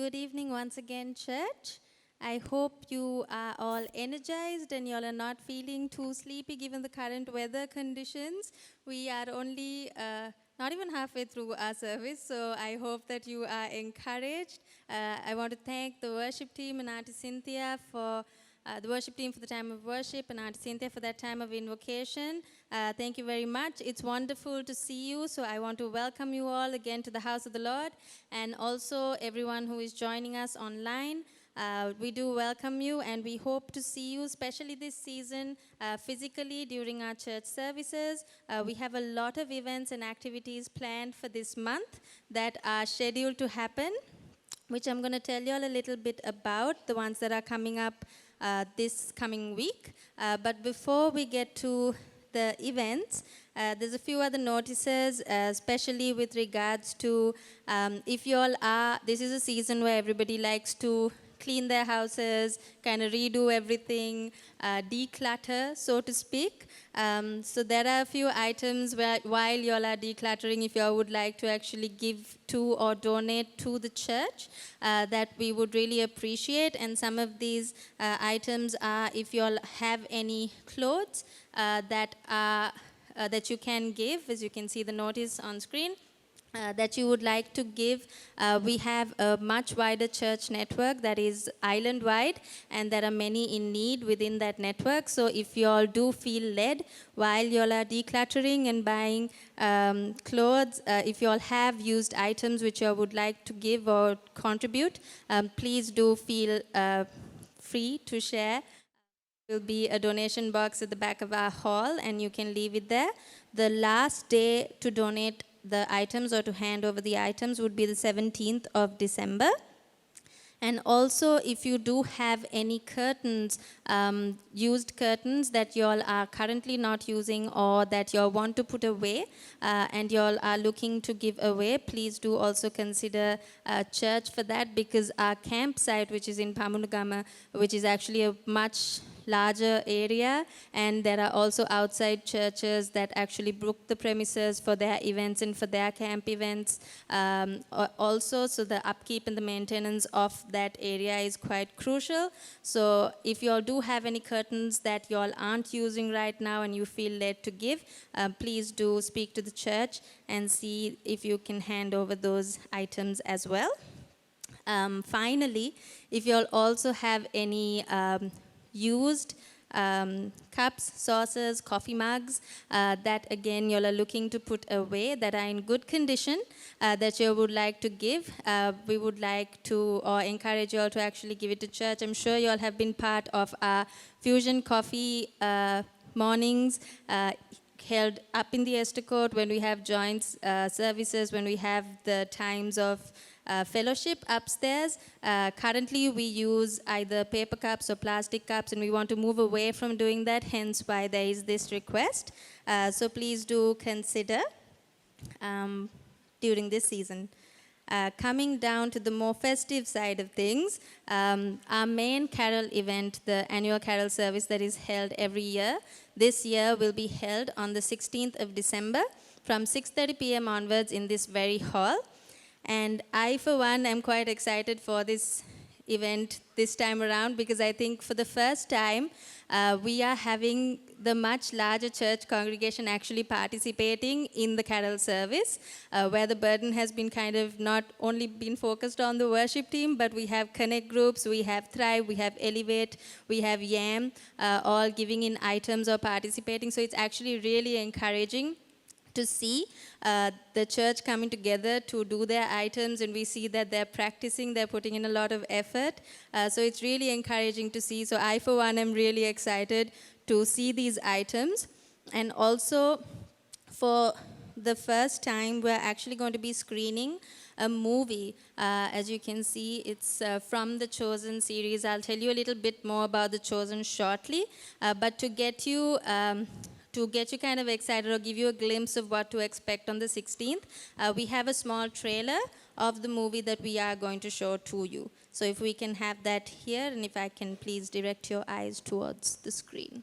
Good evening once again, church. I hope you are all energized and you all are not feeling too sleepy given the current weather conditions. We are only not even halfway through our service, so I hope that you are encouraged. I want to thank the worship team and Auntie Cynthia for the worship team for the time of worship and Auntie Cynthia for that time of invocation. Thank you very much. It's wonderful to see you. So I want to welcome you all again to the house of the Lord, and also everyone who is joining us online. We do welcome you, and we hope to see you, especially this season, physically during our church services. We have a lot of events and activities planned for this month that are scheduled to happen, which I'm going to tell you all a little bit about, the ones that are coming up this coming week. But before we get to the events, there's a few other notices, especially with regards to if you all are, this is a season where everybody likes to clean their houses, kind of redo everything, declutter, so to speak. So there are a few items where while you all are decluttering, if you all would like to actually give to or donate to the church, that we would really appreciate. And some of these items are, if you all have any clothes that you can give, as you can see the notice on screen, that you would like to give. We have a much wider church network that is island-wide, and there are many in need within that network. So if you all do feel led while you all are decluttering and buying clothes, if you all have used items which you all would like to give or contribute, please do feel free to share. There will be a donation box at the back of our hall, and you can leave it there. The last day to donate the items or to hand over the items would be the 17th of December. And also, if you do have any curtains, used curtains that you all are currently not using or that you all want to put away and you all are looking to give away, please do also consider church for that, because our campsite, which is in Pamunagama, which is actually a much larger area, and there are also outside churches that actually book the premises for their events and for their camp events also, so the upkeep and the maintenance of that area is quite crucial. So if you all do have any curtains that you all aren't using right now and you feel led to give, please do speak to the church and see if you can hand over those items as well. Finally, if you all also have any used cups, saucers, coffee mugs that again you all are looking to put away that are in good condition that you would like to give, we would like to or encourage you all to actually give it to church. I'm sure you all have been part of our fusion coffee mornings held up in the Esther Court when we have joint services, when we have the times of fellowship upstairs. Currently we use either paper cups or plastic cups, and we want to move away from doing that, hence why there is this request. So please do consider during this season. Coming down to the more festive side of things, our main carol event, the annual carol service that is held every year, this year will be held on the 16th of December from 6:30 p.m. onwards in this very hall. And I, for one, am quite excited for this event this time around, because I think for the first time we are having the much larger church congregation actually participating in the carol service, where the burden has been kind of not only been focused on the worship team, but we have connect groups, we have Thrive, we have Elevate, we have YAM, all giving in items or participating. So it's actually really encouraging to see the church coming together to do their items, and we see that they're practicing, they're putting in a lot of effort. So it's really encouraging to see. So I, for one, am really excited to see these items. And also, for the first time, we're actually going to be screening a movie. As you can see, it's from the Chosen series. I'll tell you a little bit more about the Chosen shortly, but to get you kind of excited or give you a glimpse of what to expect on the 16th, we have a small trailer of the movie that we are going to show to you. So if we can have that here, and if I can please direct your eyes towards the screen.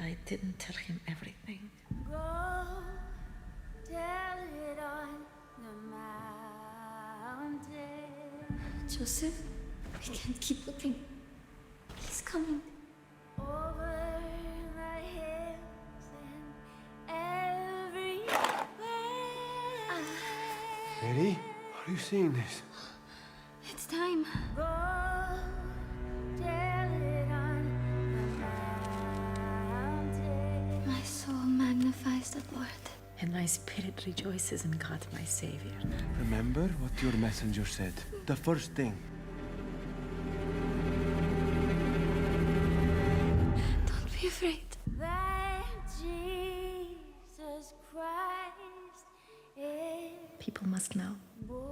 I didn't tell him everything. tell it on the mountain. Joseph, we can't keep looking. He's coming. Over the hills and everywhere. Mary, are you seeing this? It's time. Go tell it on the mountain. My soul magnifies the Lord. And my spirit rejoices in God, my Savior. Remember what your messenger said. The first thing. Don't be afraid. That Jesus Christ is People must know. born.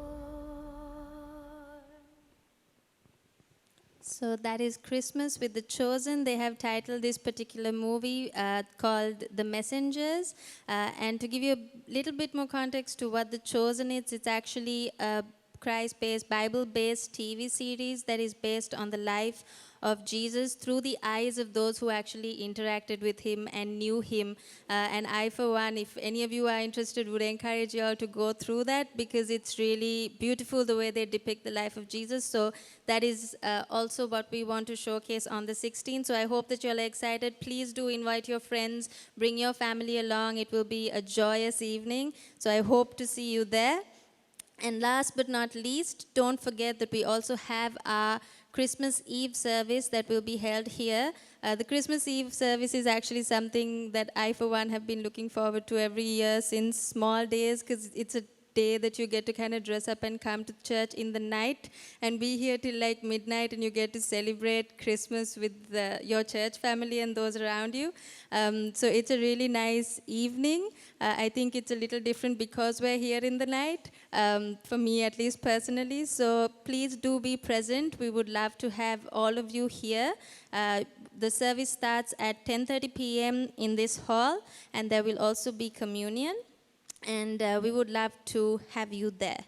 So that is Christmas with the Chosen. They have titled this particular movie called The Messengers. And to give you a little bit more context to what The Chosen is, it's actually a Christ-based, Bible-based TV series that is based on the life of Jesus through the eyes of those who actually interacted with him and knew him. And I, for one, if any of you are interested, would encourage you all to go through that because it's really beautiful the way they depict the life of Jesus. So that is also what we want to showcase on the 16th. So I hope that you all are excited. Please do invite your friends, bring your family along. It will be a joyous evening. So I hope to see you there. And last but not least, don't forget that we also have our Christmas Eve service that will be held here. The Christmas Eve service is actually something that I, for one, have been looking forward to every year since small days because it's a day that you get to kind of dress up and come to church in the night and be here till like midnight, and you get to celebrate Christmas with your church family and those around you. So it's a really nice evening. I think it's a little different because we're here in the night, for me at least personally. So please do be present. We would love to have all of you here. The service starts at 10:30 p.m. in this hall, and there will also be communion. And we would love to have you there.